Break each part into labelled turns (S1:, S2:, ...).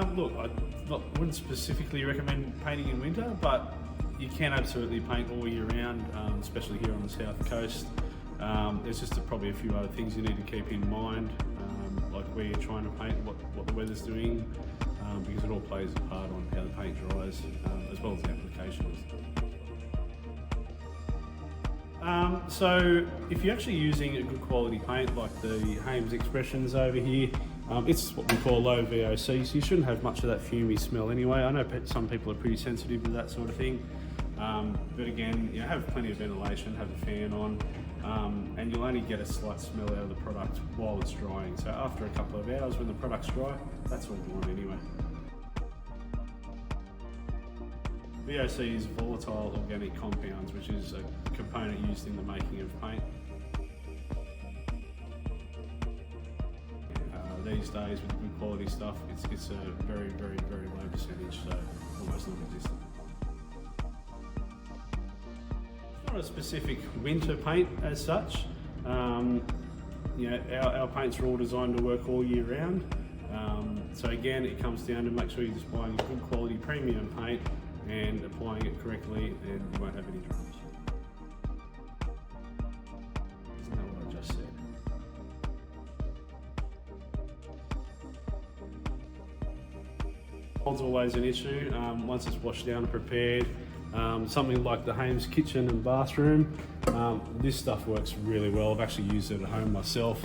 S1: Look, wouldn't specifically recommend painting in winter, but you can absolutely paint all year round, especially here on the south coast. There's just probably a few other things you need to keep in mind, like where you're trying to paint, what the weather's doing, because it all plays a part on how the paint dries, as well as the applications. So if you're actually using a good quality paint like the Haymes Expressions over here, it's what we call low VOC, so you shouldn't have much of that fumey smell anyway. I know some people are pretty sensitive to that sort of thing, but again, you have plenty of ventilation, have a fan on, and you'll only get a slight smell out of the product while it's drying. So after a couple of hours when the product's dry, that's all you want anyway. VOC is volatile organic compounds, which is a component used in the making of paint. These days with good quality stuff, it's a very, very, very low percentage, so almost non-existent. It's not a specific winter paint as such. Our paints are all designed to work all year round. So again, it comes down to make sure you're just buying a good quality premium paint and applying it correctly, and you won't have any drums. Isn't that what I just said? Mold's always an issue once it's washed down and prepared. Something like the Haymes kitchen and bathroom, this stuff works really well. I've actually used it at home myself.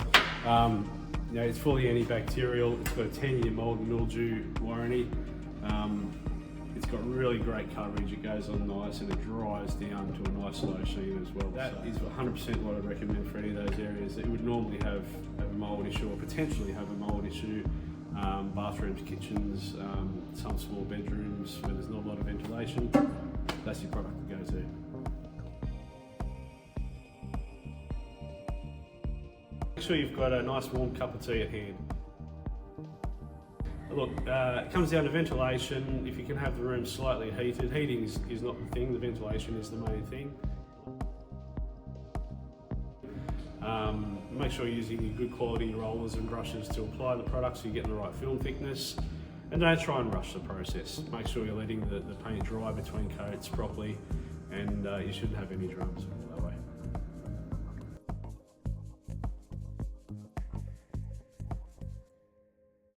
S1: It's fully antibacterial. It's got a 10-year mold and mildew warranty. It's got really great coverage, it goes on nice and it dries down to a nice low sheen as well. That is 100% what I'd recommend for any of those areas that would normally have a mold issue or potentially have a mold issue. Bathrooms, kitchens, some small bedrooms where there's not a lot of ventilation, that's your product to go to. Make sure you've got a nice warm cup of tea at hand. Look, it comes down to ventilation. If you can have the room slightly heated, heating is not the thing, the ventilation is the main thing. Make sure you're using your good quality rollers and brushes to apply the product so you're getting the right film thickness. And don't try and rush the process. Make sure you're letting the paint dry between coats properly, and you shouldn't have any drums that way.